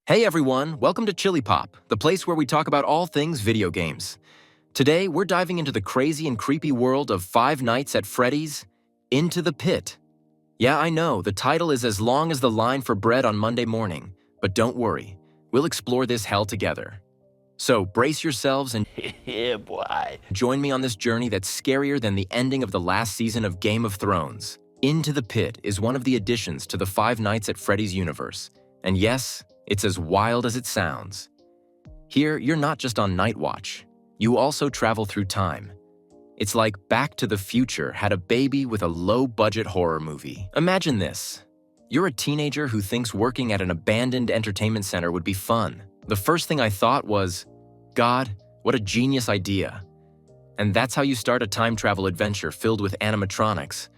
Hey everyone, welcome to Chili Pop, the place where we talk about all things video games. Today, we're diving into the crazy and creepy world of Five Nights at Freddy's Into the Pit. Yeah, I know, the title is as long as the line for bread on Monday morning, but don't worry, we'll explore this hell together. So brace yourselves and Yeah, boy. join me on this journey that's scarier than the ending of the last season of Game of Thrones. Into the Pit is one of the additions to the Five Nights at Freddy's universe, and yes, it's as wild as it sounds. Here, you're not just on night watch. You also travel through time. It's like Back to the Future had a baby with a low-budget horror movie. Imagine this. You're a teenager who thinks working at an abandoned entertainment center would be fun. The first thing I thought was, God, what a genius idea. And that's how you start a time travel adventure filled with animatronics.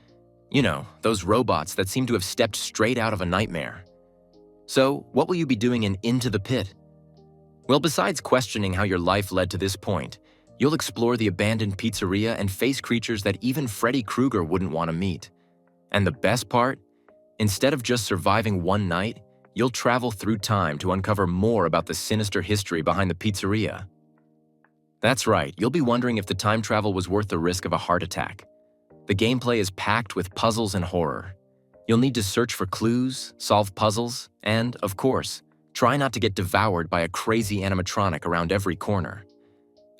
You know, those robots that seem to have stepped straight out of a nightmare. So, what will you be doing in Into the Pit? Well, besides questioning how your life led to this point, you'll explore the abandoned pizzeria and face creatures that even Freddy Krueger wouldn't want to meet. And the best part? Instead of just surviving one night, you'll travel through time to uncover more about the sinister history behind the pizzeria. That's right, you'll be wondering if the time travel was worth the risk of a heart attack. The gameplay is packed with puzzles and horror. You'll need to search for clues, solve puzzles, and, of course, try not to get devoured by a crazy animatronic around every corner.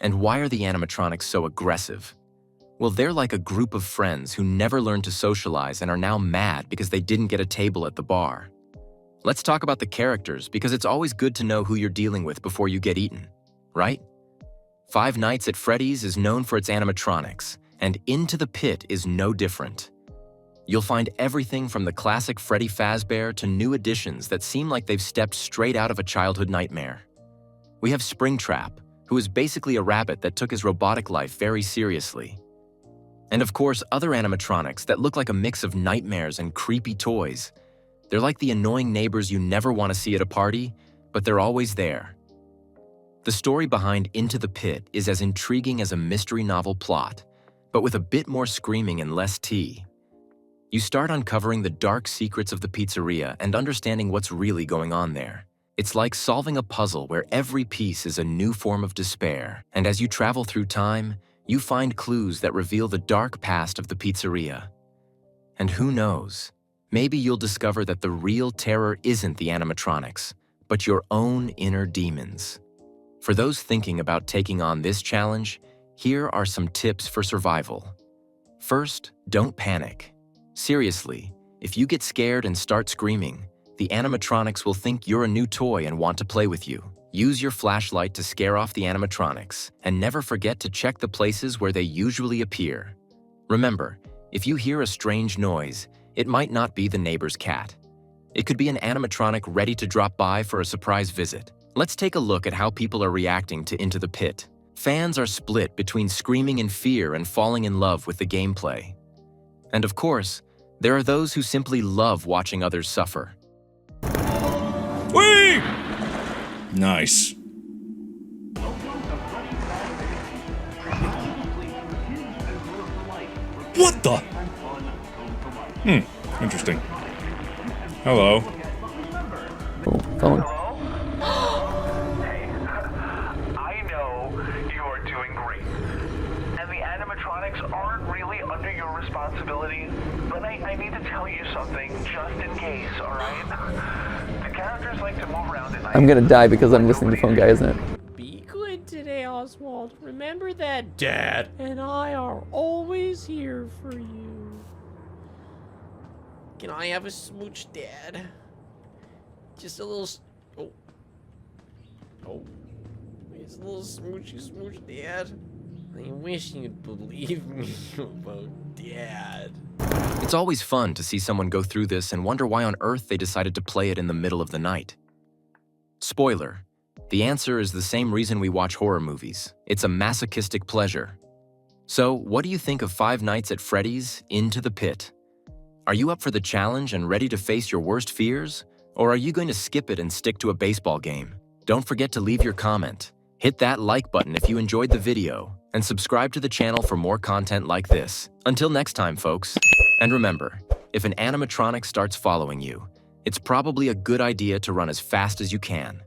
And why are the animatronics so aggressive? Well, they're like a group of friends who never learned to socialize and are now mad because they didn't get a table at the bar. Let's talk about the characters because it's always good to know who you're dealing with before you get eaten, right? Five Nights at Freddy's is known for its animatronics, and Into the Pit is no different. You'll find everything from the classic Freddy Fazbear to new additions that seem like they've stepped straight out of a childhood nightmare. We have Springtrap, who is basically a rabbit that took his robotic life very seriously. And of course, other animatronics that look like a mix of nightmares and creepy toys. They're like the annoying neighbors you never want to see at a party, but they're always there. The story behind Into the Pit is as intriguing as a mystery novel plot, but with a bit more screaming and less tea. You start uncovering the dark secrets of the pizzeria and understanding what's really going on there. It's like solving a puzzle where every piece is a new form of despair, and as you travel through time, you find clues that reveal the dark past of the pizzeria. And who knows, maybe you'll discover that the real terror isn't the animatronics, but your own inner demons. For those thinking about taking on this challenge, here are some tips for survival. First, don't panic. Seriously, if you get scared and start screaming, the animatronics will think you're a new toy and want to play with you. Use your flashlight to scare off the animatronics, and never forget to check the places where they usually appear. Remember, if you hear a strange noise, it might not be the neighbor's cat. It could be an animatronic ready to drop by for a surprise visit. Let's take a look at how people are reacting to Into the Pit. Fans are split between screaming in fear and falling in love with the gameplay. And of course, there are those who simply love watching others suffer. Whee! Nice. What the? Interesting. Hello. Oh, phone. I know you're doing great. And the animatronics aren't really under your responsibility, but I need to tell you something just in case, alright? The characters like to move around at night. I'm gonna die because I'm listening to phone guy, isn't it? Be good today, Oswald. Remember that Dad and I are always here for you. Can I have a smooch, Dad? Just a little... Oh. Just a little smoochy smooch, Dad. I wish you'd believe me about Dad. It's always fun to see someone go through this and wonder why on earth they decided to play it in the middle of the night. Spoiler, the answer is the same reason we watch horror movies. It's a masochistic pleasure. So, what do you think of Five Nights at Freddy's Into the Pit? Are you up for the challenge and ready to face your worst fears? Or are you going to skip it and stick to a baseball game? Don't forget to leave your comment. Hit that like button if you enjoyed the video, and subscribe to the channel for more content like this. Until next time, folks. And remember, if an animatronic starts following you, it's probably a good idea to run as fast as you can.